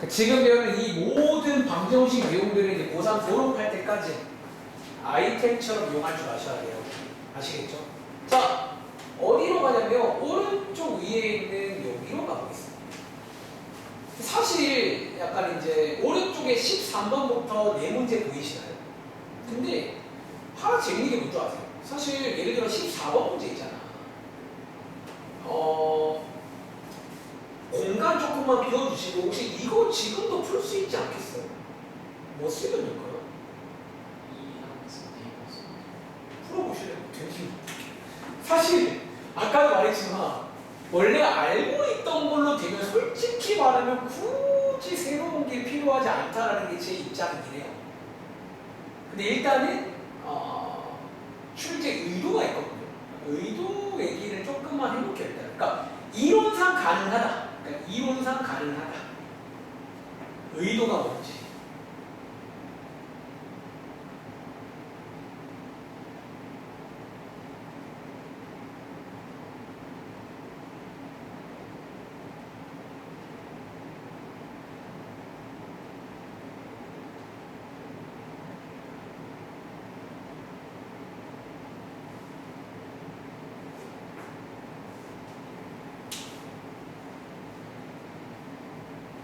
지금 배우는 이 모든 방정식 내용들을 이제 고3 졸업할 때까지 아이템처럼 이용할 줄 아셔야 돼요. 아시겠죠? 자, 어디로 가냐면 오른쪽 위에 있는 여기로 가보겠습니다. 사실 약간 이제 오른쪽에 13번부터 네 문제 보이시나요? 근데 하나 재밌는 게 뭔지 아세요? 사실 예를 들어 14번 문제 있잖아. 공간 조금만 비워주시고 혹시 이거 지금도 풀 수 있지 않겠어요? 뭐 쓰면 될까요? 풀어보시래요. 되게 사실 아까도 말했지만 원래 알고 있던 걸로 되면 솔직히 말하면 굳이 새로운 게 필요하지 않다라는 게 제 입장이긴 해요. 근데 일단은 출제 의도가 있거든요. 의도 얘기를 조금만 해볼게요. 일단. 그러니까 이론상 가능하다. 그러니까 이론상 가능하다. 의도가 뭔지.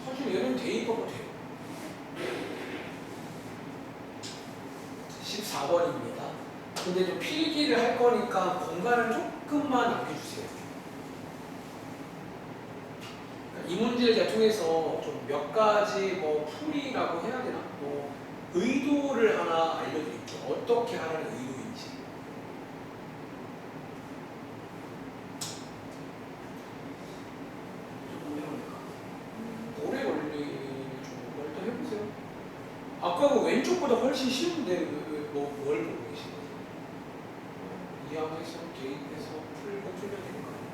사실 얘는 대입하고 돼요. 14번입니다. 근데 좀 필기를 할 거니까 공간을 조금만 남겨주세요. 이 문제를 제가 통해서 좀 몇 가지 뭐 풀이라고 해야 되나? 뭐 의도를 하나 알려드릴게요. 어떻게 하라는 의도인지. 오래 걸리는 좀 일단 해보세요. 아까 그 왼쪽보다 훨씬 쉬운데 뭘 보고 계신 거죠? 이항해서 대입해서 풀고 풀면 되는 거 아니에요?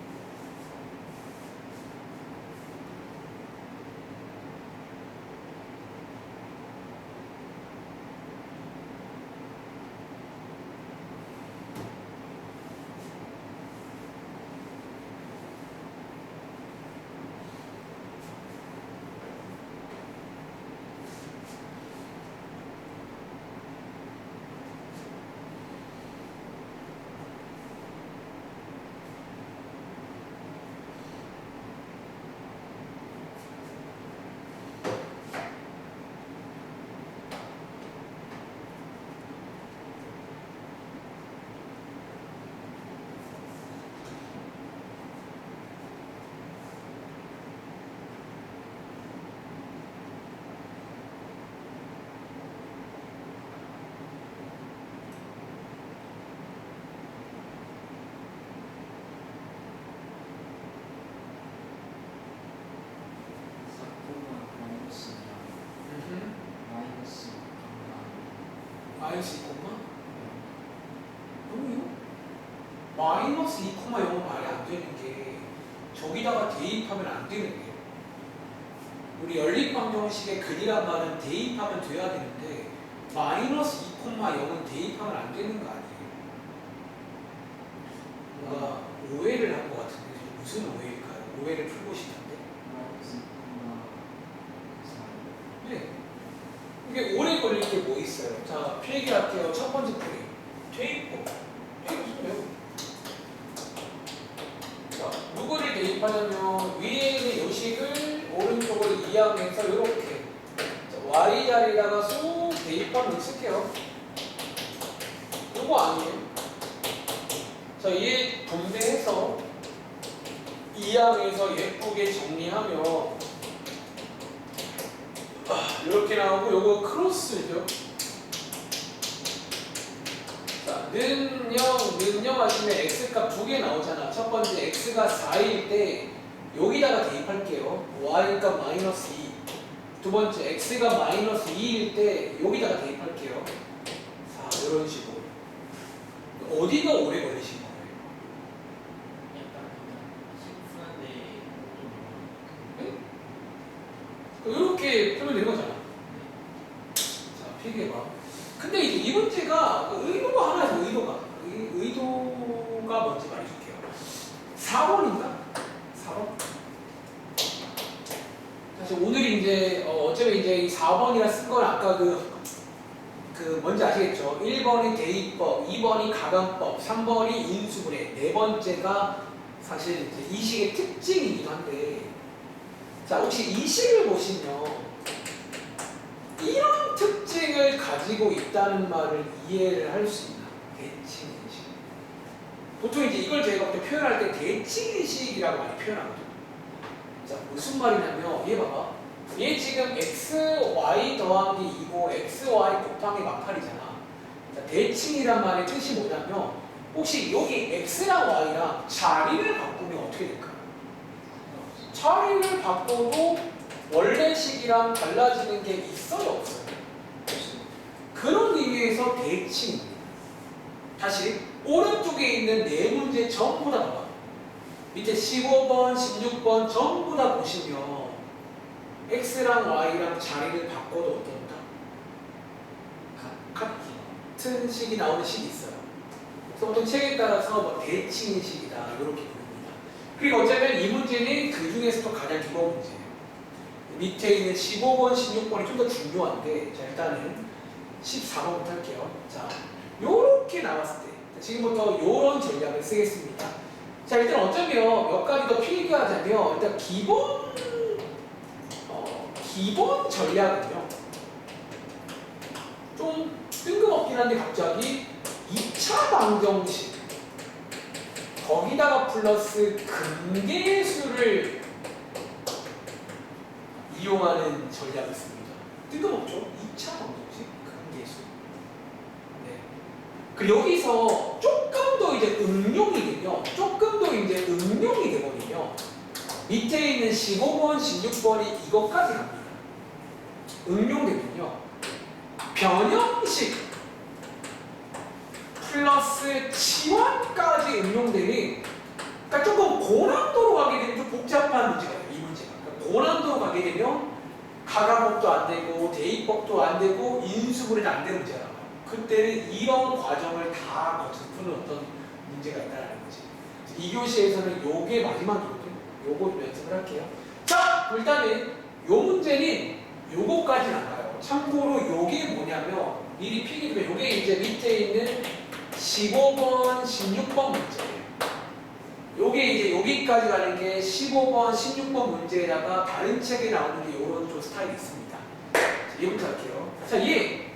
마이너스 2콤마? 너무요? 마이너스 2,0은 말이 안 되는 게 저기다가 대입하면 안 되는 게요. 우리 연립방정식의 근이란 말은 대입하면 돼야 되는데 마이너스 2,0은 대입하면 안 되는 거 아니에요? 뭔가 오해를 한 것 같은데 무슨 오해일까요? 오해를 풀고 싶은데 네. 이게 오래 걸릴 게 뭐 있어요? 자, 필기할게요. 첫 번째 풀이. 대입법. 대입법 외우고. 자, 누구를 대입하냐면 위에 있는 요식을 오른쪽으로 이항해서 이렇게 y 자리에다가 쏙 대입하면 익숙해요. 이거 아니에요? 자, 얘 분배해서 이항해서 예쁘게 정리하면 이렇게 나오고 요거 크로스죠. 자, 는영 하시면 x값 두 개 나오잖아. 첫 번째 x가 4일 때 여기다가 대입할게요. y값 마이너스 2. 두 번째 x가 마이너스 2일 때 여기다가 대입할게요. 자, 이런 식으로. 어디가 오래 걸리신 거예요? 이렇게 풀면 되는 거잖아. 자, 필기해봐. 근데 이제 이 문제가 의도가 하나 있어. 의도가 뭔지 말해줄게요. 4번인가? 4번? 자, 사실 오늘 이제 어차피 이제 이 4번이라 쓴 건 아까 뭔지 아시겠죠? 1번이 대입법, 2번이 가변법, 3번이 인수분해, 네 번째가 사실 이제 이 식의 특징이기도 한데, 자 혹시 이 식을 보시면 이런 특징을 가지고 있다는 말을 이해를 할 수 있나? 대칭인식. 보통 이제 이걸 저희가 표현할 때 대칭인식이라고 많이 표현하거든요. 자 무슨 말이냐면 얘 봐봐. 얘 지금 xy 더하기 2고 xy 곱하기 마팔이잖아. 자, 대칭이란 말의 뜻이 뭐냐면 혹시 여기 x랑 y랑 자리를 바꾸면 어떻게 될까요? 자리를 바꿔도 원래 식이랑 달라지는 게 있어요, 없어요? 그런 의미에서 대칭입니다. 다시 오른쪽에 있는 네 문제 전부 다 봐봐. 밑에 15번, 16번 전부 다 보시면 x랑 y랑 자리를 바꿔도 어떤다? 같은 식이 나오는 식이 있어요. 그래서 보통 책에 따라서 뭐 대칭의 식이다 이렇게 부릅니다. 그리고 어쩌면 이 문제는 그 중에서도 가장 두려운 문제예요. 밑에 있는 15번, 16번이 좀 더 중요한데, 자 일단은 14번부터 할게요. 자 요렇게 나왔을 때 지금부터 요런 전략을 쓰겠습니다. 자 일단 어쩌면 몇 가지 더 필기하자면 일단 기본 전략은요 좀 뜬금없긴 한데 갑자기 2차 방정식 거기다가 플러스 근계수를 이용하는 전략이 있습니다. 뜬금없죠? 2차 방정식 근계수. 네. 그리고 여기서 조금 더 이제 응용이 되거든요. 밑에 있는 15번, 16번이 이것까지 갑니다. 응용되면요. 변형식 플러스 치환까지 응용되니 그러니까 조금 고난도로 가게 되면 좀 복잡한 문제가 돼요. 이 문제가. 그러니까 고난도로 가게 되면 가가법도 안 되고 대입법도 안 되고 인수분해도 안 되는 문제가 나와요. 그때는 이런 과정을 다 거쳐서 푸는 어떤 문제가 있다는 거지. 이 교시에서는 요게 마지막이거든요. 요거 좀 연습을 할게요. 자, 일단은 요 문제는 요거까지는 안 가요. 참고로 요게 뭐냐면 미리 필기드려. 요게 이제 밑에 있는 15번, 16번 문제예요. 요게 이제 여기까지 가는 게 15번, 16번 문제에다가 다른 책에 나오는 게 요런 좀 스타일이 있습니다. 자, 얘부터 할게요. 자, 얘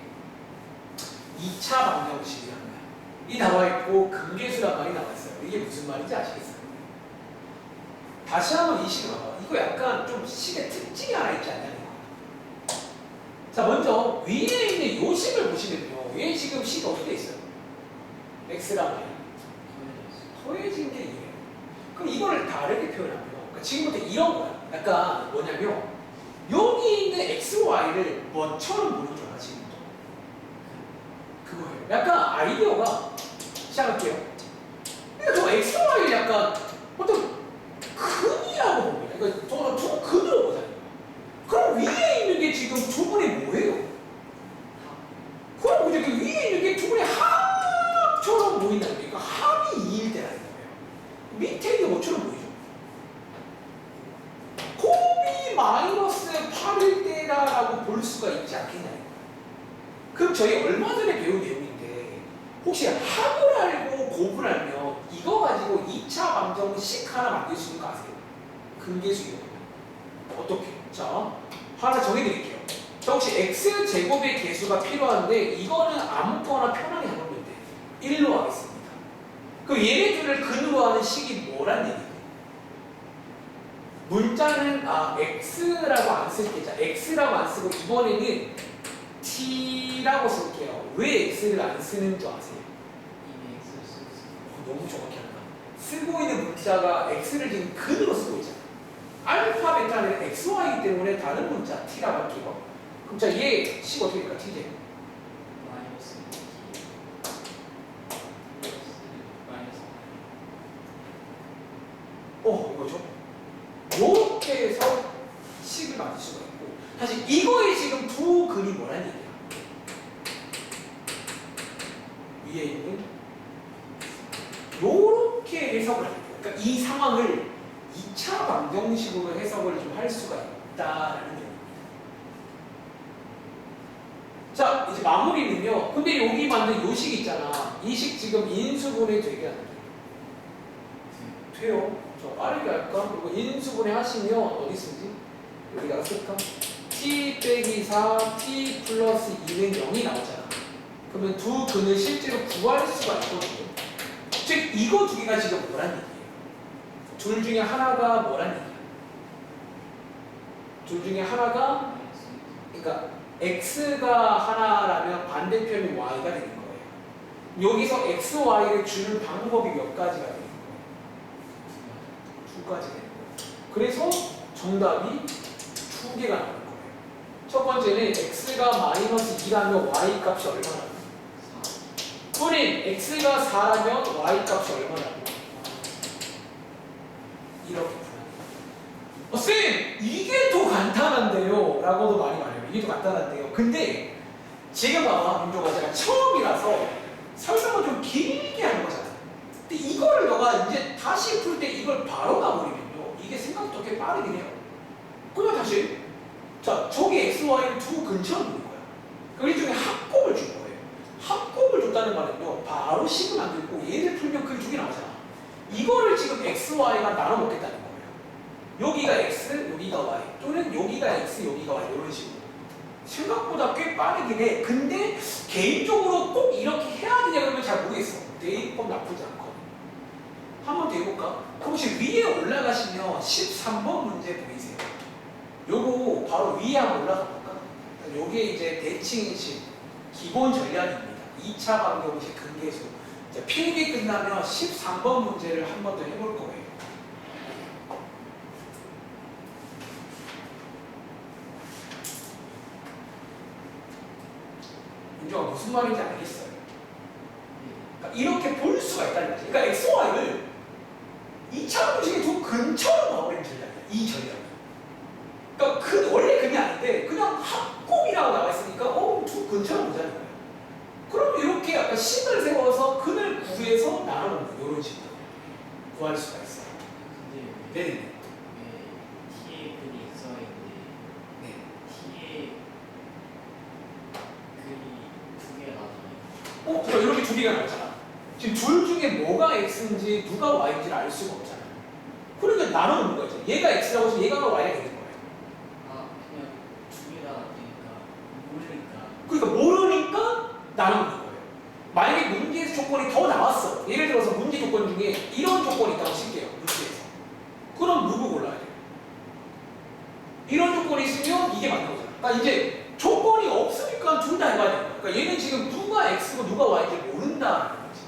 2차 방정식이라는 거야. 이 나와있고 근계수란 말이 나와있어요. 이게 무슨 말인지 아시겠어요? 다시 한번 이 식을 봐봐. 이거 약간 좀 식의 특징이 하나 있지 않냐는 거야. 자, 먼저 위에 있는 요 식을 보시면요. 얘 지금 식이 어떻게 있어요? x랑 y 더해진 게 이래요. 그럼 이거를 다르게 표현하면 그러니까 지금부터 이런 거야. 약간 뭐냐면 여기 있는 x, y를 뭐처럼 보는 줄 알아 지금부터? 그거예요. 약간 아이디어가 시작할게요. 그러니까 저 x, y를 약간 어떤 근이라고 봅니다. 그러니까 저는 두 근으로 보잖아요. 그럼 위에 있는 게 지금 두 분의 뭐예요? 그럼 이제 그 위에 있는 게 두 분의 합처럼 보인다는 게 그러니까 합이 2일 때라는 거예요. 밑에 있는 뭐처럼 보이죠? 곱이 마이너스 8일 때라고 볼 수가 있지 않겠냐는 거예요. 그럼 저희 얼마 전에 배운 내용인데 혹시 합을 알고 곱을 알면 이거 가지고 2차 방정식 하나 만들 수 있는 거 아세요? 근계수 이거. 어떻게? 자, 하나 정해드릴게요. 자, 혹시 x제곱의 개수가 필요한데 이거는 아무거나 편하게 해보면 돼. 1로 하겠습니다. 그럼 얘네들을 근으로 하는 식이 뭐란 얘기예요? 문자는 x라고 안 쓸게요. 자, x라고 안 쓰고 이번에는 t라고 쓸게요. 왜 x를 안 쓰는 줄 아세요? 너무 정확히 한다. 쓰고 있는 문자가 x를 지금 근으로 쓰고 있잖아. 알파, 베타는 xy이기 때문에 다른 문자 t라고 할게요. 그럼 자, 얘 식 어떻게 될까? t제 이거죠? 요렇게 해서 식을 만들 수가 있고 사실 이거에 지금 두 근이 뭐라는 얘기야? 위에 있는 요렇게 해석을 하는 거예요. 그러니까 이 상황을 2차 방정식으로 해석을 좀 할 수가 있어요. 있다라는 얘기입니다. 자, 이제 마무리는요. 근데 여기 만든 요 식 있잖아. 이 식 지금 인수분해 되게 안 돼. 돼요. 저 빠르게 할까? 그리고 인수분해 하시면 어디 쓰지? 여기다가 쓸까? t 빼기 4, t 플러스 2는 0이 나오잖아. 그러면 두 근을 실제로 구할 수가 있거든요. 즉 이거 두 개가 지금 뭐란 얘기예요? 둘 중에 하나가 뭐란 얘기야? 둘 중에 하나가 그러니까 x가 하나라면 반대편이 y가 되는 거예요. 여기서 x, y를 주는 방법이 몇 가지가 되는 거예요? 두 가지 되는 거예요. 그래서 정답이 두 개가 나오는 거예요. 첫 번째는 x가 마이너스 2라면 y 값이 얼마나? 또는 x가 4라면 y 값이 얼마나? 이렇게 풀어요. 쌤! 이게 더 간단한데요? 라고도 많이 말해요. 이게 더 간단한데요. 근데 지금 봐봐. 민조가 제가 처음이라서 설명을 좀 길게 하는 거잖아. 근데 이거를 너가 이제 다시 풀 때 이걸 바로 가버리면요. 이게 생각보다 꽤 빠르긴 해요. 그냥 다시 자, 저기 x, y를 두 근처로 두는 거야. 그럼 일종의 합곱을 준 거예요. 합곱을 줬다는 말은요. 바로 식을 만들고 얘를 풀면 그게 두 개 나오잖아. 이거를 지금 x, y가 나눠 먹겠다는 거예요. 여기가 x, 여기가 y 또는 여기가 x, 여기가 y 이런 식으로. 생각보다 꽤 빠르긴 해. 근데 개인적으로 꼭 이렇게 해야 되냐 그러면 잘 모르겠어. 대입법 나쁘지 않거든. 한번 더 해볼까? 혹시 위에 올라가시면 13번 문제 보이세요? 요거 바로 위에 한번 올라가 볼까? 요게 이제 대칭인식 기본 전략입니다. 2차 방정식 근계수. 필기 끝나면 13번 문제를 한 번 더 해볼 거예요. 민정아 무슨 말인지 알겠어요? 그러니까 이렇게 볼 수가 있다는 거지. 그러니까 x, y를 2차 방정식의 두 근처로 넣어버리는 전략이야. 이 전략이. 그러니까 원래 그게 아닌데 그냥 합곱이라고 나와 있으니까 두 근처로 보자는 거예요. 그럼 이렇게 약간 식을 세워서 근을 구해서 나눠놓는 거예요. 이런 식으로 구할 수가 있어요. 근데 네네. 왜 t의 근이 xy인데 네. t의 근이 두 개가 나오잖아요. 그럼 이렇게 두 개가 나오잖아. 지금 둘 중에 뭐가 x인지 누가 y인지를 알 수가 없잖아요. 그러니까 나눠놓는 거죠. 얘가 x라고 해서 얘가 y가 되는 거예요. 아 그냥 두 개가 되니까 모르니까. 그러니까 모르니까 나눠놓는 거예요. 만약에 문제 조건이 더 나왔어. 예를 들어서 문제 조건 중에 이런 조건이 있다고 칠게요. 문제에서. 그럼 누구 골라야 돼요? 이런 조건이 있으면 이게 맞는 거잖아. 그러니까 이제 조건이 없으니까 둘 다 해봐야 돼요. 그러니까 얘는 지금 누가 x고 누가 y인지 모른다는 거지.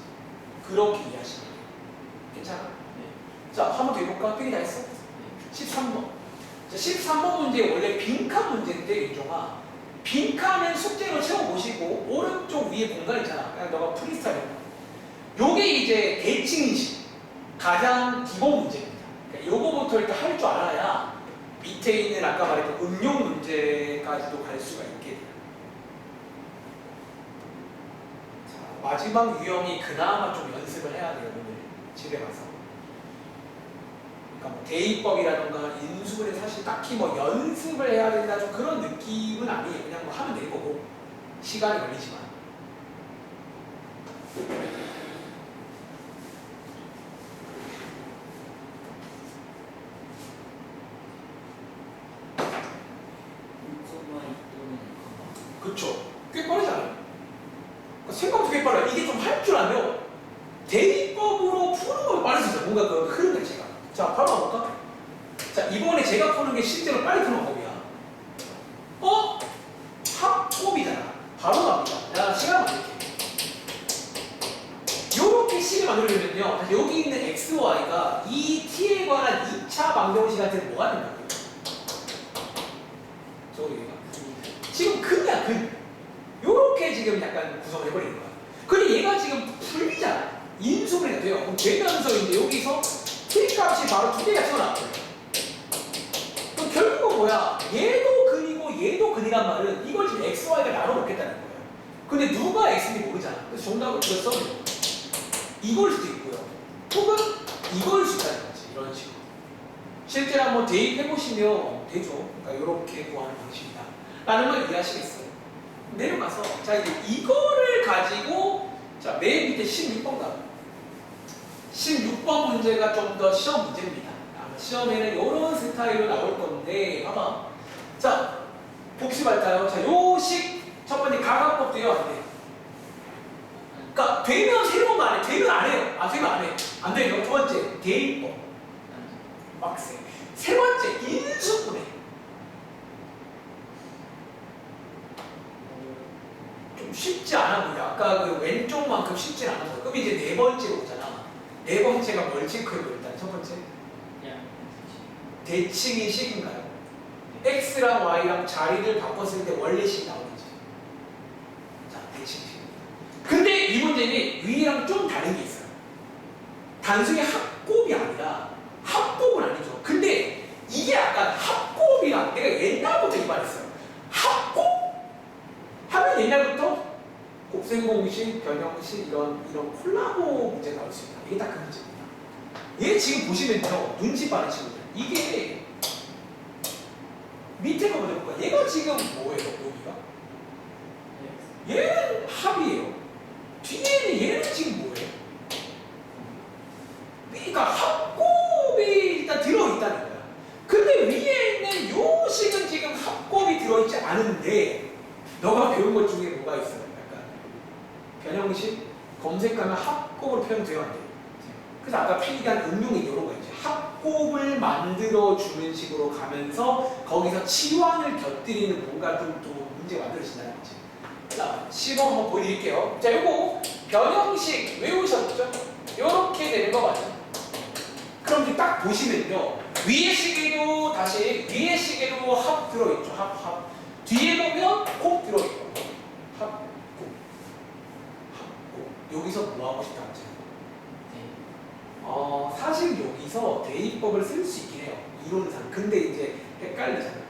그렇게 이해하시면 돼요. 괜찮아? 네. 자, 한 번 더 해볼까? 필이 다 했어? 13번. 자, 13번 문제 원래 빈칸 문제인데 윤종아. 빈칸은 숙제로 채워보시고 오른쪽 위에 공간 있잖아. 그냥 너가 프리스타일 해봐. 요게 이제 대칭인식 가장 기본 문제입니다. 그러니까 요거부터 일단 할 줄 알아야 밑에 있는 아까 말했던 응용 문제까지도 갈 수가 있게 돼요. 자, 마지막 유형이 그나마 좀 연습을 해야 돼요. 오늘 집에 가서. 그러니까 뭐 대입법이라던가 인수분해 사실 딱히 뭐 연습을 해야 된다 좀 그런 느낌은 아니에요. 그냥 뭐 하면 될 거고 시간이 걸리지만. 그쵸? 꽤 빠르잖아요. 그러니까 생각도 꽤 빨라요. 이게 좀 할 줄 알면 대입법으로 푸는 거 빠르죠. 뭔가 그 흐름 자체가. 자, 바로 가볼까? 자, 이번에 제가 푸는 게 실제로 빨리 푸는 법이야. 합곱이잖아. 바로 갑니다. 야, 시간 만들게. 요렇게 식을 만들려면요. 여기 있는 x, y가 이 t에 관한 2차 방정식한테 뭐가 된다고요? 저기가. 지금 근이야, 근. 요렇게 지금 약간 구성을 해버리는 거야. 근데 얘가 지금 풀리잖아. 인수분해가 돼요. 그럼 되면서 이제 여기서 t 값이 바로 두 개가 튀어나왔거든요. 그럼 결국은 뭐야? 얘도 근이고 얘도 근이란 말은 이걸 지금 x, y가 나눠 먹겠다는 거예요. 근데 누가 x인지 모르잖아. 그래서 정답을 그걸 써면 이걸 수도 있고요. 혹은 이걸 수도 있다는 거지. 이런 식으로. 실제로 한번 대입해보시면 되죠. 그러니까 이렇게 구하는 방식이다. 라는 걸 이해하시겠어요? 내려가서 자 이제 이거를 가지고 자 맨 밑에 16번 가. 16번 문제가 좀 더 시험 문제입니다. 아마 시험에는 이런 스타일로 나올 건데 봐봐. 자 복습할까요? 자 요식 첫 번째 가각법 돼요 안 돼? 그러니까 되면 새로운 거 안 해. 되면 안 해요. 되면 안 해. 안 돼요. 두 번째 대입법 빡세. 세 번째 인수분해. 좀 쉽지 않아 보여. 아까 그 왼쪽만큼 쉽지 않아 보여. 그럼 이제 네 번째로 오잖아. 네 번째가 뭘 체크해요 일단 첫 번째? 대칭이 식인가요? x랑 y랑 자리를 바꿨을 때 원래식 나오는지. 자 대칭식. 근데 이 문제는 위랑 좀 다른 게 있어요. 단순히 합곱이 아니라 합곱은 아니죠. 근데 이게 약간 합곱이랑 내가 옛날부터 이 말했어요. 합곱 하면 옛날부터 곱셈공식, 변형식 이런 콜라보 문제 나올 수 있다. 이게 딱 그 문제입니다. 얘 지금 보시면요 눈치 빠른 친구들 이게 밑에 거 먼저 볼까요? 얘가 지금 뭐예요? 여기가? 얘는 합이에요. 뒤에는 얘는 지금 뭐예요? 그러니까 합곱이 일단 들어있다는 거야. 근데 위에 있는 요 식은 지금 합곱이 들어있지 않은데 너가 배운 것 중에 뭐가 있어요? 약간 변형식 검색하면 합곱으로 표현돼야 안 돼요. 그래서 아까 필기한 응용이 이런 거 있죠. 합곱을 만들어주는 식으로 가면서 거기서 치환을 곁들이는 뭔가 좀 또 문제가 만들어진다는 거지. 자, 시범 한번 보여드릴게요. 자, 요거 변형식 외우셨죠? 요렇게 되는 거 맞죠? 그럼 이제 딱 보시면요. 위에 시계도 다시 위에 시계도 합 들어있죠. 합. 뒤에 보면 곱 들어있고. 합. 여기서 뭐 하고 싶다 하죠? 사실 여기서 대입법을 쓸 수 있긴 해요. 이론상. 근데 이제 헷갈리잖아요.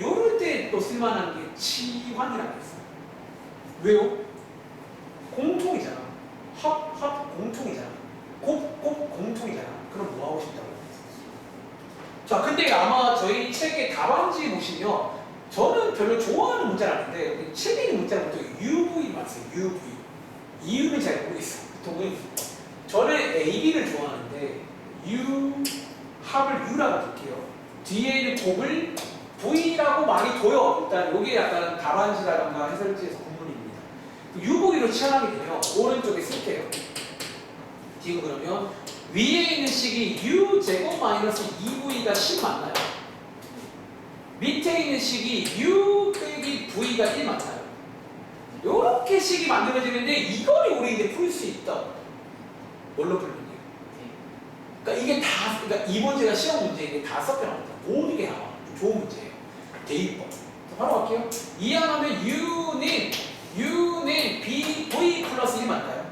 요럴 때 또 쓸만한 게 치환이라는 게 있어요. 왜요? 공통이잖아. 합 공통이잖아. 곱 공통이잖아. 그럼 뭐 하고 싶다고? 자, 근데 아마 저희 책의 답안지 보시면 저는 별로 좋아하는 문자는 아닌데 책에 있는 문자는 보통 UV 맞어요. UV. 이유는 잘 모르겠어요. 보통은 저는 AB를 좋아하는데 합을 U라고 볼게요. 뒤에 있는 곱을 V라고 많이 둬요. 일단 이게 약간 답안지라던가 해설지에서 구문입니다. UV로 치환하게 되면 오른쪽에 쓸게요. 지금 그러면 위에 있는 식이 U제곱 마이너스 2V가 10 맞나요? 밑에 있는 식이 U 빼기 V가 1 맞나요? 요렇게 식이 만들어지는데 이걸 우리 이제 풀 수 있다. 뭘로 풀면 돼요? 그러니까 이게 다, 그러니까 이 문제가 시험 문제인데 다 섞여 나옵니다. 모든 게 나와. 좋은 문제예요. 대입법. 바로 갈게요. 이항하면 U는 V 플러스 1 맞나요?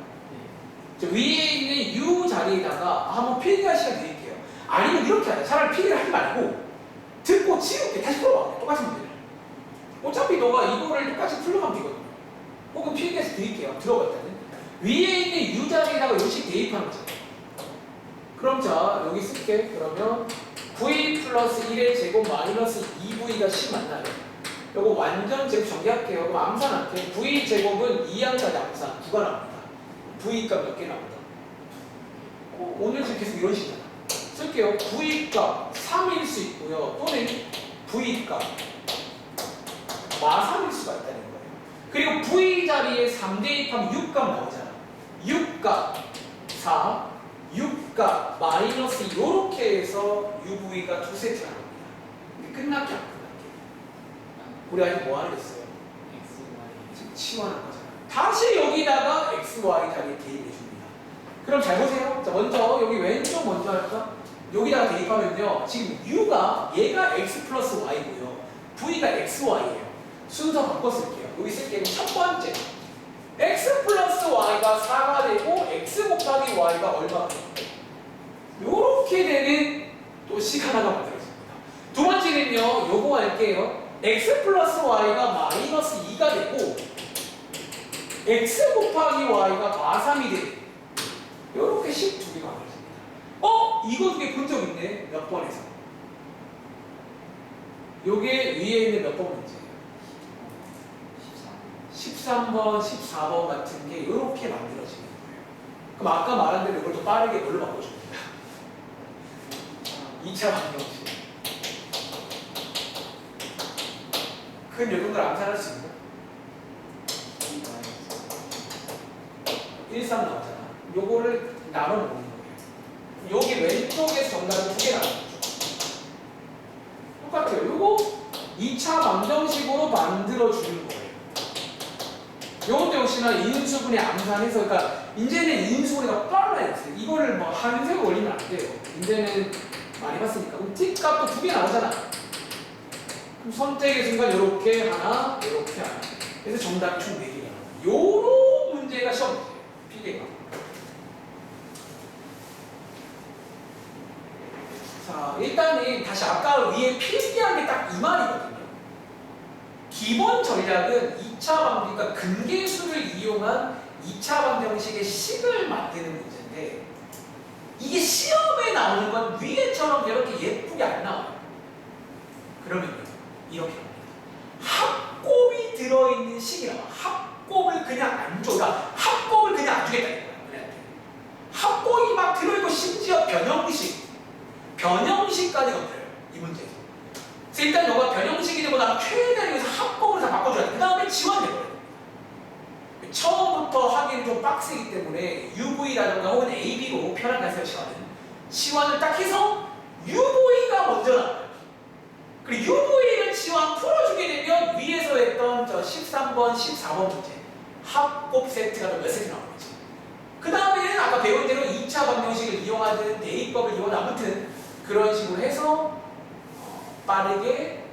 위에 있는 U 자리에다가 한번 필기할 시간 드릴게요. 아니면 이렇게 하자. 차라리 필기를 하지 말고 듣고 지울게. 다시 풀어봐. 똑같은 문제를. 어차피 너가 이거를 똑같이 풀러가면 되거든요. 혹은 필기해서 드릴게요. 들어봐 일단은. 위에 있는 U 자리에다가 요식 대입하는 거죠. 그럼 자 여기 쓸게. 그러면 V 플러스 1의 제곱 마이너스 2V가 10 맞나요? 요거 완전 제곱 정리할게요. 그럼 암산할게. V 제곱은 2항까지 암산 9가 나옵니다. V 값 몇 개 나온다? 오늘 계속 이런 식이잖아. 쓸게요. V 값 3일 수 있고요. 또는 V 값 마3일 수가 있다는 거예요. 그리고 V 자리에 3 대입하면 6값 나오잖아. 6값 4, 6값 마이너스 이렇게 해서 UV가 두 세트가 나옵니다. 끝났게 안 끝났게? 우리 아직 뭐 하는 게 있어요? 지금 치환한 거잖아. 다시 여기다가 XY 자리에 대입해 줍니다. 그럼 잘 보세요. 자, 먼저 여기 왼쪽 먼저 할까? 여기다가 대입하면요. 지금 U가 얘가 X 플러스 Y고요. V가 XY예요. 순서 바꿔 쓸게요. 여기 쓸게요. 첫 번째. X 플러스 Y가 4가 되고 X 곱하기 Y가 얼마가 돼요? 요렇게 되는 또 식 하나가 만들어집니다. 두 번째는요. 요거 할게요. X 플러스 Y가 마이너스 2가 되고 X 곱하기 Y가 마3이 되는 요렇게 식 두 개가 만들어집니다. 이거 두 개 본 적 있네. 몇 번에서? 요게 위에 있는 몇 번 문제예요? 13번, 14번 같은 게 이렇게 만들어지는 거예요. 그럼 아까 말한 대로 이걸 더 빠르게 뭘로 바꿔줍니다. 2차 방정식. 큰 요금을 암산할 수 있나? 1, 3 나오잖아. 요거를 나눠 놓는 거예요. 여기 왼쪽에서 정답이 2개 나오는 거죠. 똑같아요. 요거 2차 방정식으로 만들어주는 거예요. 요것도 역시나 인수분해 암산해서, 그러니까 이제는 인수분해가 빨라요. 이거를 뭐 한 세 번 올리면 안 돼요. 이제는 많이 봤으니까. 그럼 t 값도 2개 나오잖아. 그럼 선택의 순간 요렇게 하나, 요렇게 하나. 그래서 정답이 총 4개가 나와요. 요런 문제가 시험 문제예요. 필기가. 자, 일단은 다시 아까 위에 필기한 게 딱 이 말이거든요. 기본 전략은 2차 방정, 그러니까 근계수를 이용한 2차 방정식의 식을 만드는 문제인데, 이게 시험에 나오는 건 위에처럼 이렇게 예쁘게 안 나와요. 그러면요, 이렇게 합니다. 합곱이 들어있는 식이 나와. 합곱을 그냥 안 줘. 그러니까 합곱을 그냥 안 주겠다는 거야. 우리한테. 합곱이 막 들어있고 심지어 변형식까지 건드려요. 이 문제에서. 그래서 일단 너가 변형식이 되고 나면 최대한 여기서 합곱을 다 바꿔줘야 돼. 그 다음에 지원해버려요. 처음부터 하기는 좀 빡세기 때문에 UV라든가 혹은 AB로 편하게 하세요. 치환을 딱 해서 UV가 먼저 나와요. 그리고 UV를 치환 풀어주게 되면 위에서 했던 저 13번, 14번 문제 합곱 세트가 몇 세트 나오겠지. 그 다음에는 아까 배운 대로 2차 방정식을 이용하든 대입법을 이용하든 아무튼 그런 식으로 해서 빠르게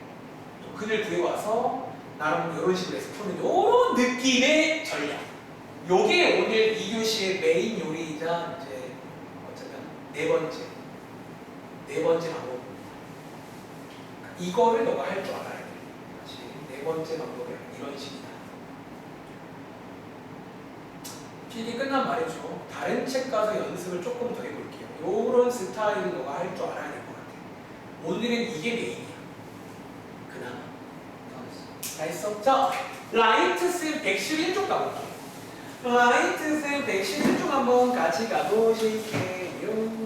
또 근을 구해와서 나름 이런 식으로 해서 푸는 이런 느낌의 전략. 요게 오늘 2교시의 메인 요리이자 이제 어쩌면 네 번째 방법. 이거를 너가 할 줄 알아야 돼. 다시 네 번째 방법은 이런 식이다. 필기 끝난 말이죠. 다른 책 가서 연습을 조금 더 해볼게요. 요런 스타일을 너가 할 줄 알아야 될 것 같아. 오늘은 이게 메인이야. 그나마. 다 했어? 자, 라이트쌤 111쪽 가볼게요. 라이트쌤 111쪽 한번 같이 가보실게요.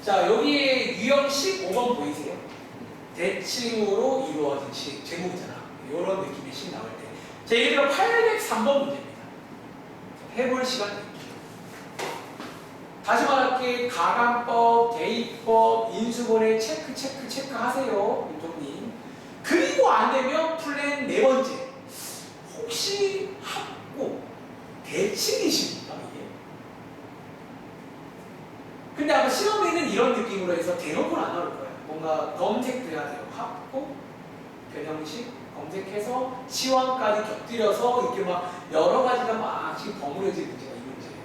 자, 여기에 유형 15번 보이세요? 대칭으로 이루어진 식, 제목이잖아. 이런 느낌의 식 나올 때. 자, 예를 들어 803번 문제입니다. 해볼 시간 드릴게요. 다시 말할게. 가감법, 대입법, 인수분해 체크 하세요. 윤종님. 그리고 안 되면 플랜 네 번째. 혹시 합고 대칭이십니까, 이게? 근데 아마 시험에는 이런 느낌으로 해서 대놓고는 안 나올 거예요. 뭔가 검색도 해야 돼요. 합고, 변형식 검색해서 치환까지 곁들여서 이렇게 막 여러 가지가 막 지금 버무려진 문제가 이 문제예요.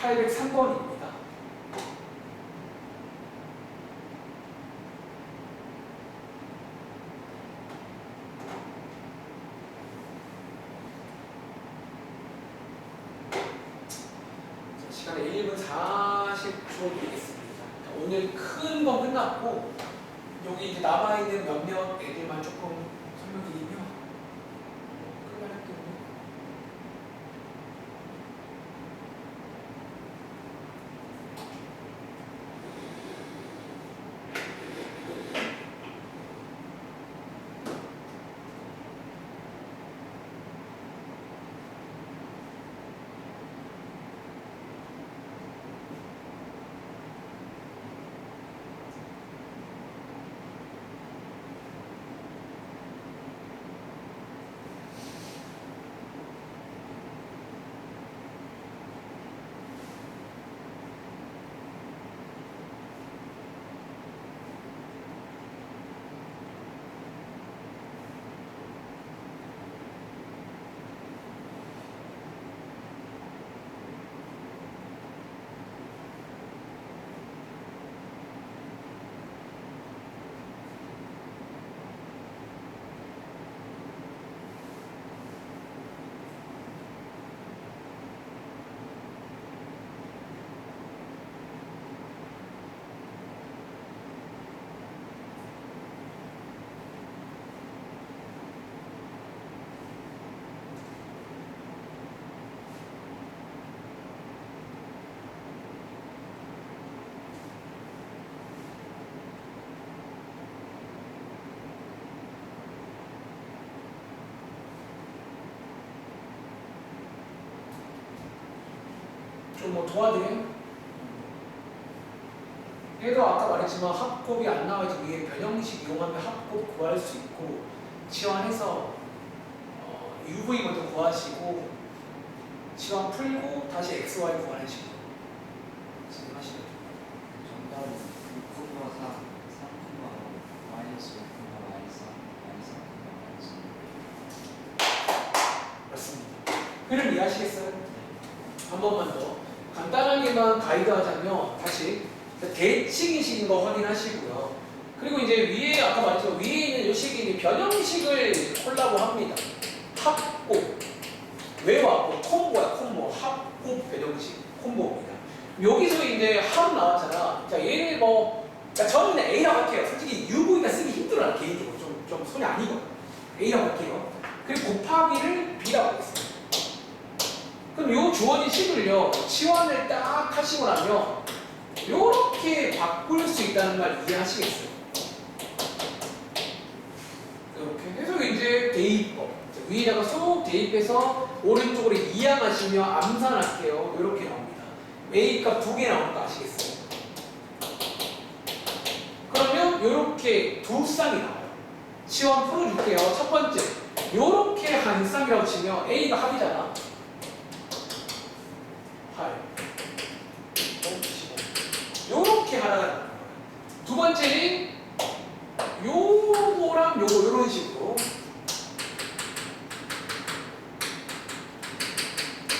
803번입니다. 시간에 1분 40초 드리겠습니다. 오늘 큰 건 끝났고 여기 이제 남아있는 몇몇 애들만 조금 설명드리면 끝날게요. 좀 뭐 도와드려요? 얘도 아까 말했지만 합곱이 안 나와있지 위에 변형식 이용하면 합곱 구할 수 있고 치환해서 UV 먼저 구하시고 치환 풀고 다시 XY 구하는 식으로 진행하시면 돼요. 정답은 6,4, 3,5, 마이너스 5, 마이너스 3, 마이너스 3, 마이너스 2. 맞습니다. 흐름 이해하시겠어요? 한 번만 더 간단하게만 가이드하자면 다시 대칭이식인 거 확인하시고요. 그리고 이제 위에 아까 말했지만 위에 있는 이 식이 이제 변형식을 콜라보 합니다. 합곱 외와 콤보야 콤보 합곱 변형식 콤보입니다. 여기서 이제 합 나왔잖아. 자 얘를 뭐 자, 저는 A라고 할게요. 솔직히 UV가 쓰기 힘들어요 개인적으로 좀 손이 안 익어요. A라고 할게요. 그리고 곱하기를 B라고 하겠습니다. 그럼 요 주어진 식을요 치환을 딱 하시고 나면 요렇게 바꿀 수 있다는 말 이해하시겠어요? 이렇게 해서 이제 대입법 위에다가 쏙 대입해서 오른쪽으로 이항하시며 암산할게요. 이렇게 나옵니다. A값 2개 나오는 거 아시겠어요? 그러면 이렇게 두 쌍이 나와요. 치환 풀어줄게요. 첫 번째 이렇게 한 쌍이라고 치면 A가 합이잖아. 8 요렇게 하나가 나와요. 두 번째는 요거랑 요거 요런 식으로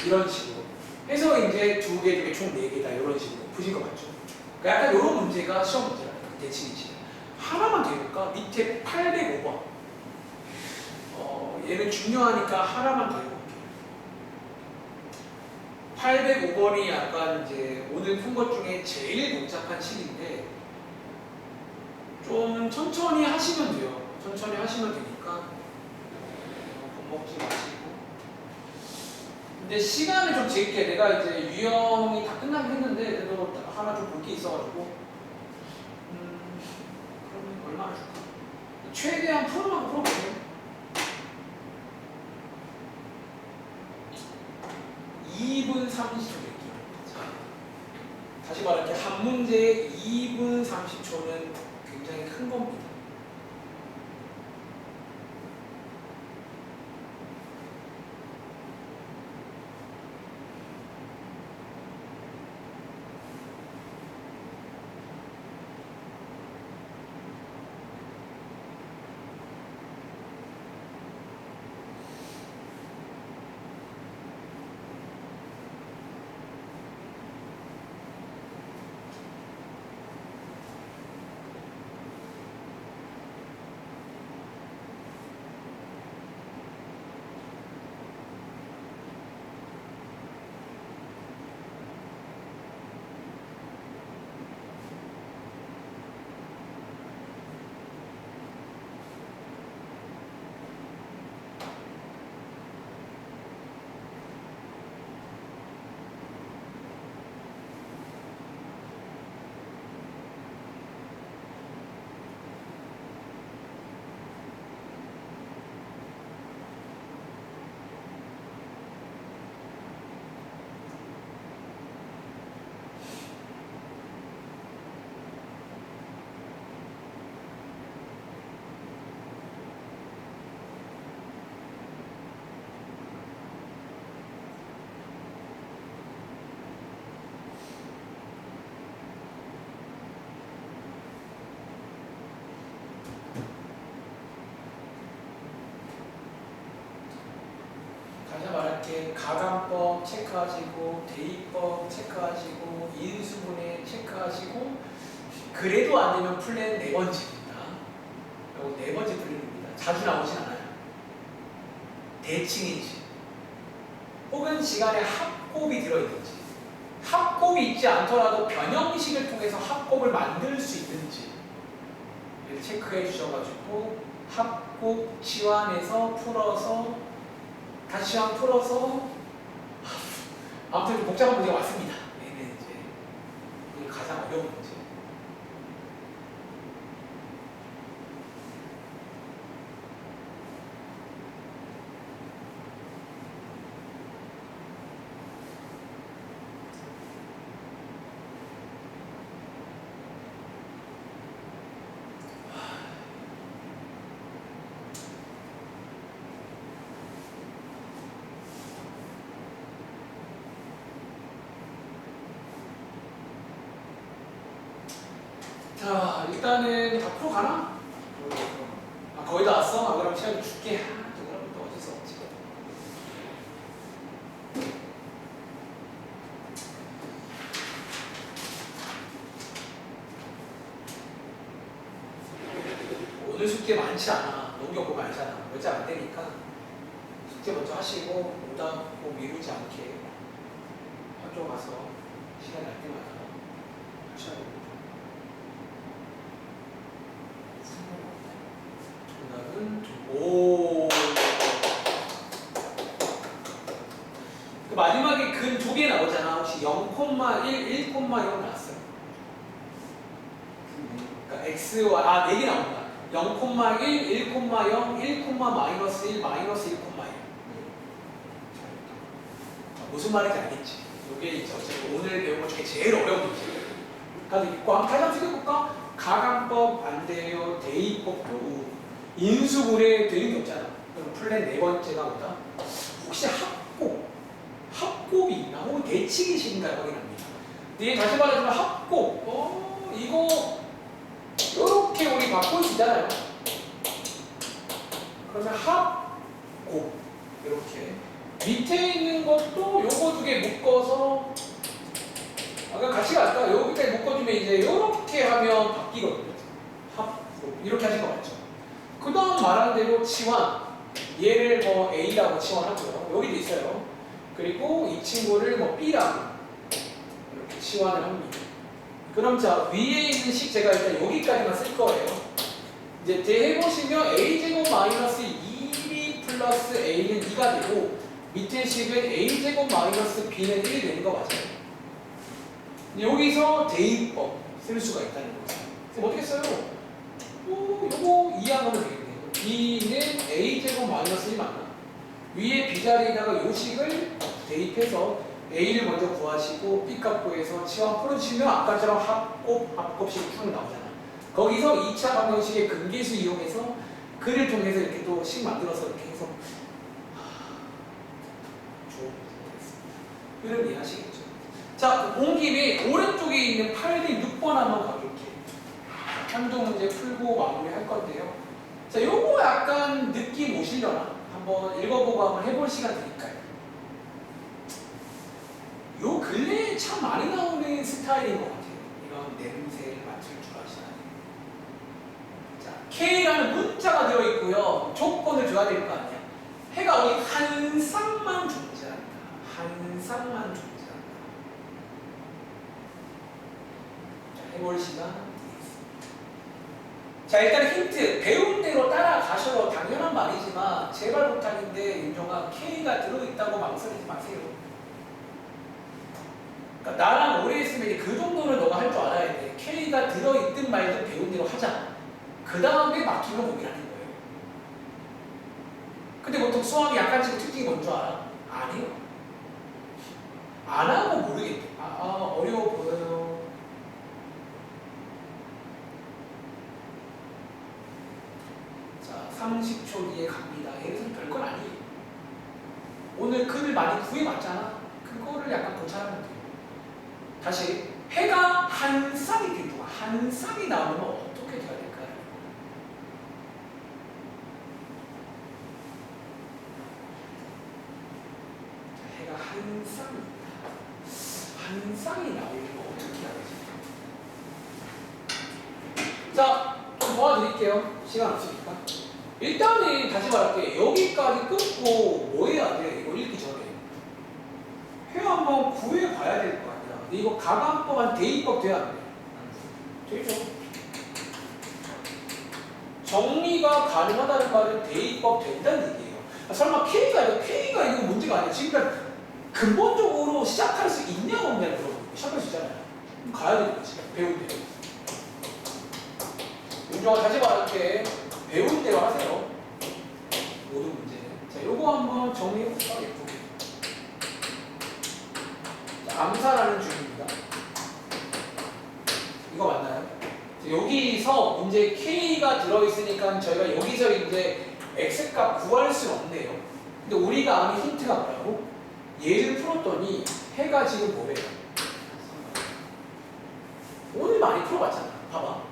이런 식으로 해서 이제 두 개 중에 총 4개다 이런 식으로 보신 거 맞죠? 그러니까 약간 이런 문제가 시험 문제라요. 대칭이지. 하나만 더 해볼까? 밑에 805번 얘는 중요하니까 하나만 더 해볼게요. 805번이 약간 이제 오늘 푼 것 중에 제일 복잡한 식인데 좀 천천히 하시면 돼요. 천천히 하시면 되니까 겁먹지 마시고. 근데 시간을 좀 재게 내가 이제 유형이 다 끝나긴 했는데 그래도 하나 좀 볼 게 있어가지고 그러면 얼마나 줄까? 최대한 풀어만 풀어볼게요. 2분 30초 드릴게요. 자, 다시 말할게 한 문제에 2분 30초는 굉장히 큰 겁니다. 다시 말할게 가감법 체크하시고 대입법 체크하시고 인수분해 체크하시고 그래도 안 되면 플랜 4번째입니다. 그리고 4번째 플랜입니다. 자주 나오진 않아요. 대칭인지 혹은 시간에 합곱이 들어있는지 합곱이 있지 않더라도 변형식을 통해서 합곱을 만들 수 있는지 체크해 주셔가지고 합곱 치환해서 풀어서 다시 한번 풀어서 아무튼 좀 복잡한 문제가 왔습니다. 얘는 이제 오늘 가장 어려운 문제. 자, 일단은 다 풀어가나? 아, 거의 다 왔어? 아, 그럼 시간 줄게. 아, 또 그러면 또 어쩔 수 없지. 오늘 숙제 많지 않아. 넘겨보면 알잖아. 몇장 안 되니까 숙제 먼저 하시고 오다 뭐 미루지 않게 학교 가서 시간 날 때마다 하셔야 됩니다. 정답은 오. 그 마지막에 근 두 개 나오잖아. 혹시 0,1, 1,0 나왔어요? 그러니까 x와 아, 4개 나온다. 0,1, 1,0, 1, 마이너스 1, 마이너스 1,1. 무슨 말인지 알겠지? 이게 이제 어차피 오늘 배운 것 중에 제일 어려운 문제예요. 그러니까 다시 한번 생각해볼까? 가강법 안 돼요. 대입법도 인수분해 되는 게 없잖아. 그럼 플랜 네 번째가 뭐다? 혹시 합곱이 있나? 혹은 대칭이신가 확인합니다. 근데 다시 말하자면 합곱. 이거 이렇게 우리 바꿔주잖아요. 그러면 합곱 이렇게 밑에 있는 것도 요거 두 개 묶어서 아까 같이 갈까? 여기까지 묶어주면 이제 이렇게 하면 바뀌거든요. 합곱 이렇게 하신 거 맞죠? 그 다음 말한 대로 치환 얘를 뭐 A라고 치환하고요. 여기도 있어요. 그리고 이 친구를 뭐 B라고 이렇게 치환을 합니다. 그럼 자 위에 있는 식 제가 일단 여기까지만 쓸 거예요. 이제 대해보시면 a제곱 마이너스 2b 플러스 a는 2가 되고 밑에 식은 a제곱 마이너스 b는 1이 되는 거 맞아요. 여기서 대입법 쓸 수가 있다는 거죠. 그럼 어떻게 써요? 요거 이해하면 되겠네요. b는 a제곱 마이너스 1 맞나? 위에 b 자리에다가 요 식을 대입해서 A를 먼저 구하시고 B값 구해서 치환 풀어주시면 아까처럼 합곱식이 쭉 나오잖아. 거기서 2차 방정식의 근계수 이용해서 글을 통해서 이렇게 또 식 만들어서 이렇게 해서 좋은 문제 되겠습니다. 흐름 이해하시겠죠? 자, 온 김에 오른쪽에 있는 8대 6번 한번 가볼게요. 한두 문제 풀고 마무리 할 건데요. 자, 요거 약간 느낌 오시려나? 한번 읽어보고 한번 해볼 시간 드릴까요? 요 근래에 참 많이 나오는 스타일인 것 같아요. 이런 냄새를 맡을 줄 아시나요? 자, K라는 문자가 들어있고요. 조건을 줘야 될 거 아니야. 해가 어디 한 쌍만 존재한다. 한 쌍만 존재한다. 자, 해볼 시간 드리겠습니다. 자, 일단 힌트. 배운 대로 따라가셔도 당연한 말이지만 제발 부탁인데 윤종아 K가 들어있다고 망설이지 마세요. 그러니까 나랑 오래 했으면 이제 그 정도는 너가 할 줄 알아야 돼. K가 들어있든 말든 배운 대로 하자. 그 다음에 막히면 고민하는 거예요. 근데 보통 수학이 약간씩 특징이 뭔 줄 알아? 아니요. 안 하고 모르겠대. 어려워 보여요. 자, 30초 뒤에 갑니다. 얘는 별건 아니에요. 오늘 글을 많이 구해봤잖아. 그거를 약간 고찰하면 돼요. 다시 해가 한 쌍이 된 동안 한 쌍이 나오면 어떻게 돼야 될까요? 자, 해가 한 쌍입니다. 한 쌍이 나오면 어떻게 해야 되지? 자, 좀 도와드릴게요. 시간 없으니까. 일단은 다시 말할게. 여기까지 끊고 뭐 해야 돼? 이거 읽기 전에 회 한번 구해봐야 될 거 아니야. 근데 이거 가강법한 대입법 돼야 안 돼? 되죠. 정리가 가능하다는 말은 대입법 된다는 얘기예요. 설마 K가 이거 문제가 아니야. 지금까지 근본적으로 시작할 수 있냐고 문제를 물어보고 시작할 수 있잖아요. 그럼 가야 되는 거지. 배운 대로. 윤종아 다시 말할게. 배운 대로 하세요. 모든 문제는. 자, 요거 한번 정리해볼까? 예쁘게. 자, 암산하는 중입니다. 이거 맞나요? 자, 여기서 문제 K가 들어있으니까 저희가 여기서 이제 X값 구할 수는 없네요. 근데 우리가 아는 힌트가 뭐라고? 얘를 풀었더니 해가 지금 뭐래요? 오늘 많이 풀어봤잖아. 봐봐.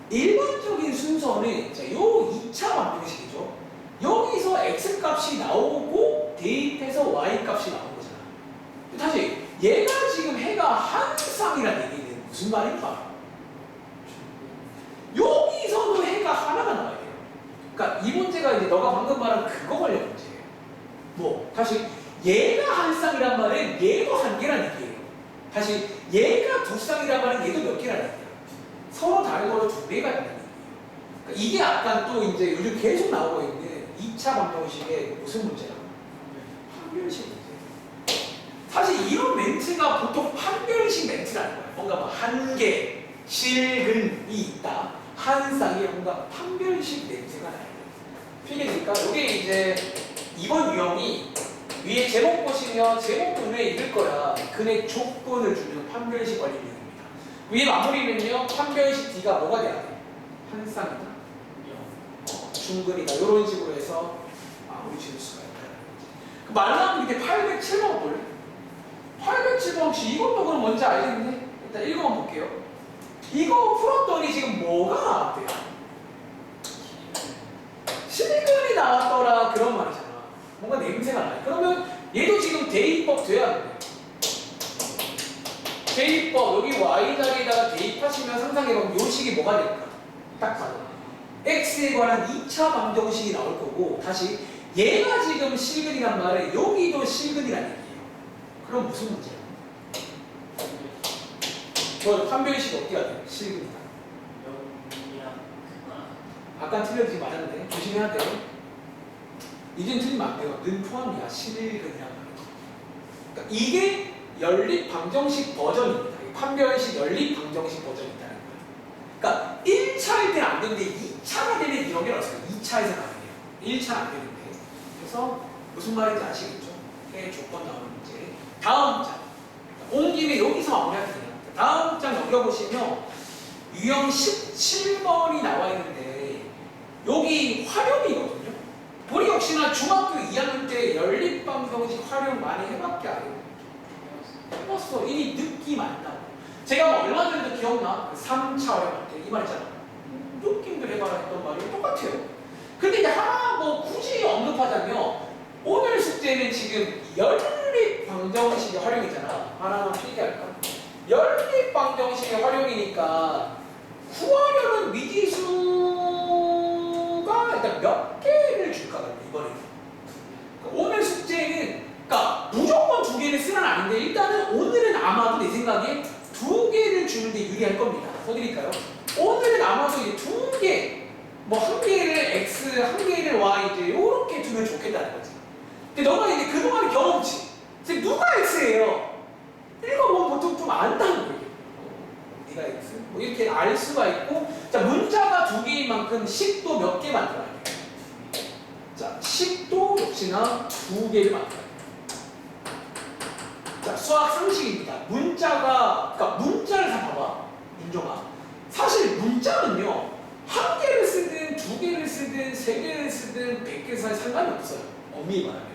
일반적인 순서는 자, 요 2차 방정식이죠. 여기서 x 값이 나오고 대입해서 y 값이 나온 거잖아. 다시 얘가 지금 해가 한 쌍이라는 얘기는 무슨 말인가? 여기서도 해가 하나가 나와야 돼요. 그러니까 이 문제가 이제 너가 방금 말한 그거 관련 문제예요. 뭐 다시 얘가 한 쌍이란 말은 얘도 한 개란 얘기예요. 다시 얘가 두 쌍이란 말은 얘도 몇 개란 얘기예요. 서로 다른 거로 두 개가 된다는 얘기예요. 그러니까 이게 약간 또 이제 요즘 계속 나오고 있는 2차 방정식의 무슨 문제라고? 판별식 문제. 사실 이런 멘트가 보통 판별식 멘트라는 거예요. 뭔가 뭐 한 개, 실근이 있다. 한 쌍이 뭔가 판별식 멘트가 나요. 필기니까 이게 이제 이번 유형이 위에 제목 보시면 제목 부분에 읽을 거야. 근의 조건을 주는 판별식 관리 유형입니다. 위에 마무리는요. 판별식 D가 뭐가 돼야 돼? 한 쌍이다. 중근이다. 이런 식으로 해서 마무리 지을 수가 있다. 말라면 밑에 807번 볼래? 807번 혹시 이것도 그럼 뭔지 알겠네? 일단 읽어만 볼게요. 이거 풀었더니 지금 뭐가 나왔대요? 실근이 나왔더라 그런 말이잖아. 뭔가 냄새가 나요. 그러면 얘도 지금 대입법 돼야 돼요. 대입법 여기 y 자리에다가 대입하시면 상상해보면 요 식이 뭐가 될까? 딱 봐요. x에 관한 2차 방정식이 나올 거고 다시 얘가 지금 실근이란 말은 여기도 실근이라는 얘기예요. 그럼 무슨 문제야? 저 판별식 어떻게 해야 돼요? 실근이다. 아까 틀려지지 말았는데 조심해야 돼요. 이젠 틀리면 안 돼요. 는 포함이야. 실근이란 말이죠. 그러니까 이게 연립 방정식 버전입니다. 판별식 연립 방정식 버전이 있다는 거예요. 그러니까 1차일 때는 안 되는데 2차가 되면 이런 게 나왔어요. 2차에서 가능해요. 1차는 안 되는데. 그래서 무슨 말인지 아시겠죠? 해 조건 나오는 문제. 다음 장. 온 김에 여기서 마무리하면 돼요. 다음 장 넘겨보시면 유형 17번이 나와 있는데 여기 활용이거든요. 우리 역시나 중학교 2학년 때 연립방정식 활용 많이 해봤게 안 해요? 해봤어. 이미 느낌 안다고. 제가 얼마 전에도 기억나? 3차 활용할 때 이 말 있잖아. 느낌들 해봐라 했던 말이 똑같아요. 근데 이제 하나 뭐 굳이 언급하자면 오늘 숙제는 지금 연립방정식의 활용이잖아. 하나만 필기할까? 연립방정식의 활용이니까 구하려는 미지수가 일단 몇 개를 줄까 그러면 이번에는. 그러니까 오늘 숙제는 그러니까 무조건 두 개를 쓰는 아닌데 일단은 오늘은 아마도 내 생각에 두 개를 주는데 유리할 겁니다. 써드릴까요? 오늘은 아마도 이제 두 개, 뭐 한 개를 x, 한 개를 y 이제 이렇게 두면 좋겠다는 거지. 근데 너가 이제 그동안의 경험치, 누가 x예요? 읽어보면 보통 좀 안다는 거예요. 네가 x, 뭐 이렇게 알 수가 있고, 자 문자가 두 개인 만큼 식도 몇 개 만들어야 돼요. 자 식도 역시나 두 개를 만들어야 돼요. 자, 수학 상식입니다. 문자가, 그러니까 문자를 다 봐봐. 윤종아. 사실 문자는요, 한 개를 쓰든, 두 개를 쓰든, 세 개를 쓰든, 100개 사이 상관이 없어요. 엄밀히 말하면.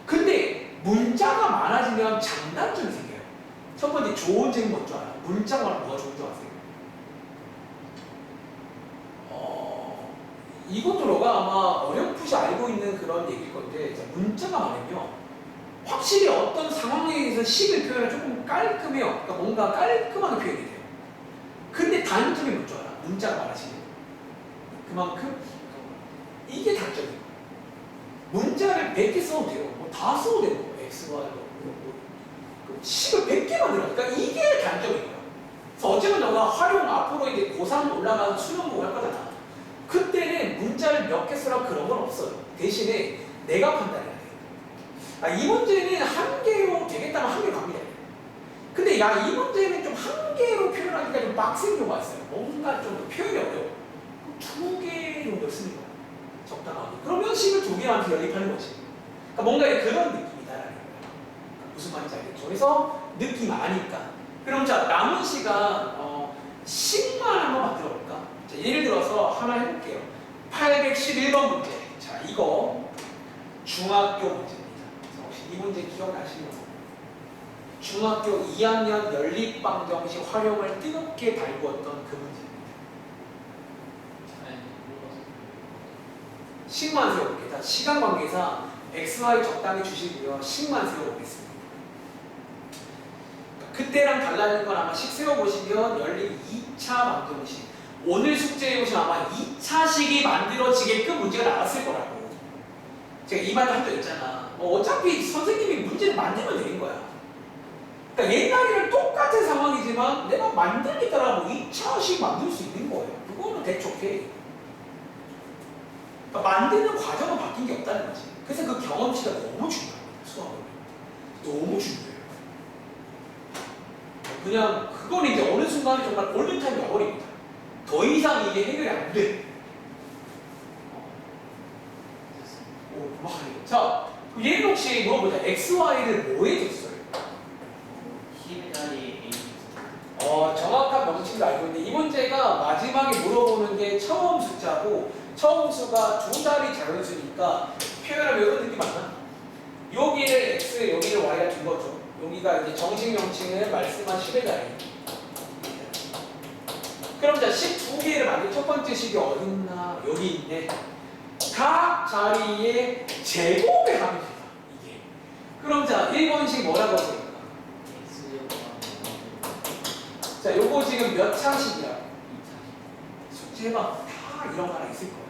근데 문자가 많아지면 장단점이 생겨요. 첫 번째, 좋은 점이 뭔 줄 알아? 문자가 많으면 뭐가 좋은 줄 아세요? 이것도 너가 아마 어렴풋이 알고 있는 그런 얘기일 건데, 자, 문자가 많으면 확실히 어떤 상황에서 식을 표현하기 조금 깔끔해요. 그러니까 뭔가 깔끔하게 표현이 돼요. 근데 단점이 뭔 줄 알아? 문자가 많아지면 그만큼 이게 단점이에요. 문자를 100개 써도 돼요. 뭐 다 써도 되고 X와 식을 100개 만들어. 그러니까 이게 단점이에요. 그래서 어쨌든 너가 활용 앞으로 이제 고3 올라가서 수능 보고 할 거잖아. 그때는 문자를 몇 개 쓰라고 그런 건 없어요. 대신에 내가 판단해야 돼. 이 문제는 한 개로 되겠다면 한 개로 갑니다. 근데 야, 이 문제는 좀 한 개로 표현하기가 좀 빡센 경우가 있어요. 뭔가 좀 표현이 어려워. 두 개 정도 쓰는 거야. 적당하게. 그러면 식을 두 개한테 연립하는 거지. 그러니까 뭔가 그런 느낌이다라는 거야. 무슨 말인지 알겠죠? 그래서 느낌 아니까. 그럼 자, 남은 시간 식만 한번 만들어 볼까? 자, 예를 들어서 하나 해볼게요. 811번 문제. 자, 이거 중학교 문제입니다. 혹시 이 문제 기억나시나요? 중학교 2학년 연립방정식 활용을 뜨겁게 달구었던 그 문제입니다. 식만 세워볼게요. 자, 시간 관계상 XY 적당히 주시고요. 식만 세워보겠습니다. 그때랑 달라진 건 아마 식 세워보시면 열린 2차 방정식. 오늘 숙제에 보시면 아마 2차식이 만들어지게끔 문제가 나왔을 거라고. 제가 이 말을 한 적 있잖아. 어차피 선생님이 문제를 만들면 되는 거야. 그러니까 옛날이랑 똑같은 상황이지만 내가 만들기 따라 뭐 2차식 만들 수 있는 거예요. 그거는 대충 오케이. 그러니까 만드는 과정은 바뀐 게 없다는 거지. 그래서 그 경험치가 너무 중요합니다. 수학은. 너무 중요해요. 그냥 그건 이제 어느 순간에 정말 골든타임이 와버립니다. 더 이상 이게 해결이 안 돼. 오, 그만하네. 자, 얘는 혹시 물어보자. XY를 뭐에 줬어요? 힘의 자리 A. 정확한 명칭도 알고 있는데 이 문제가 마지막에 물어보는 게 처음 숫자고 처음 수가 두 자리 자연수니까 표현하면 이런 느낌 맞나? 여기를 X, 여기를 Y가 준 거죠. 여기가 이제 정식 명칭을 말씀한 10의 자리. 그럼 자, 12개를 만들 첫 번째 식이 어딨나? 여기 있네. 각 자리에 제곱을 하면 됩니다. 이게. 그럼 자, 1번식 뭐라고 하세요? 자, 요거 지금 몇 차식이야? 2차식. 숙제해봐. 다 이런 거 하나 있을 거야.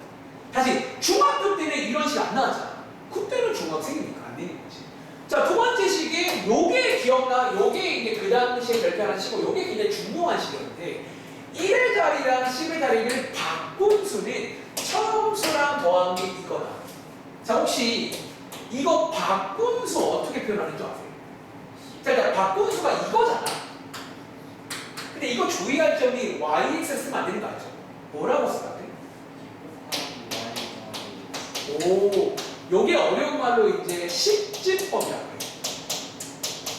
다시, 중학교 때는 이런 식 안 나왔잖아. 그때는 중학생이니까 안 되는 거지. 자, 두 번째 식이 요게 기억나? 요게 이제 그 당시에 발표한 식이고 요게 굉장히 중요한 식이었는데 1의 자리랑 10의 자리를 바꾼 수는 처음 수랑 더한 게 이거다. 자, 혹시 이거 바꾼 수 어떻게 표현하는 줄 아세요? 자, 일단 바꾼 수가 이거잖아. 근데 이거 주의할 점이 YX 쓰면 안 되는 거 알죠? 뭐라고 쓰면 안 돼? 오, 요게 어려운 말로 이제 식집법이라고 해요.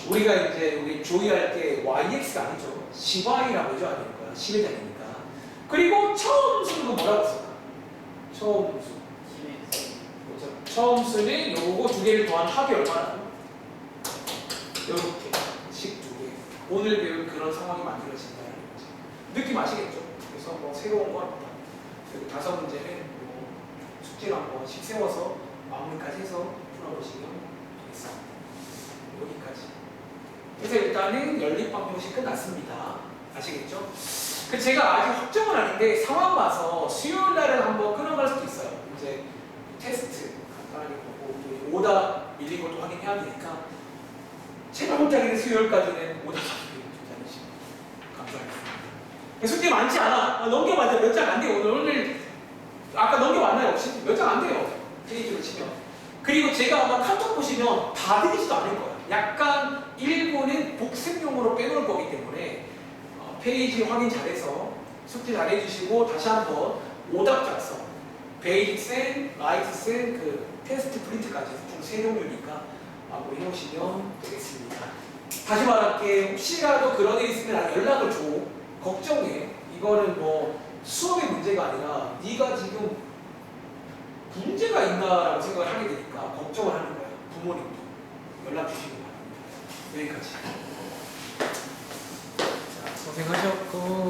우리가 이제 우리 조의할 때 YX가 아니죠. CY라고 해줘야 되는 거야. 10의 자리니까. 그리고 처음 수는 뭐라고 쓸까? 처음 수. 그렇죠. 처음 수는 요거 두 개를 더한 합이 얼마나? 요렇게. 식 두 개. 오늘 배운 그런 상황이 만들어진다는 거지. 느낌 아시겠죠? 그래서 뭐 새로운 건 없다. 그리고 다섯 문제는 뭐 숙제를 한번 씩 세워서 마무리까지 해서 풀어보시면 되겠습니다. 여기까지. 그래서 일단은 연립방정식 끝났습니다. 아시겠죠? 제가 아직 확정은 아닌데 상황 봐서 수요일 날은 한번 끊어갈 수도 있어요. 이제 테스트 간단하게 보고 오답 밀린 것도 확인해야 되니까 제가 못하기는 수요일까지는 오답 받으시면 감사하겠습니다. 숙제 많지 않아. 넘겨봤자 몇 장 안 돼요. 오늘 아까 넘겨봤나요 혹시? 몇 장 안 돼요. 페이지로 치면. 그리고 제가 아마 카톡 보시면 다 드리지도 않을 거예요. 약간 일부는 복습용으로 빼놓을 거기 때문에 페이지 확인 잘해서 숙제 잘해주시고 다시 한번 오답 작성, 베이직 쌤, 라이트 쌤, 그 테스트 프린트까지 총 3종류니까 마무리 해오시면 되겠습니다. 다시 말할게. 혹시라도 그런 일 있으면 연락을 줘. 걱정해. 이거는 뭐 수업의 문제가 아니라 네가 지금 문제가 있나라고 생각을 하게 되니까 걱정을 하는 거야. 부모님도 연락 주시기 바랍니다. 여기까지. 자, 고생하셨고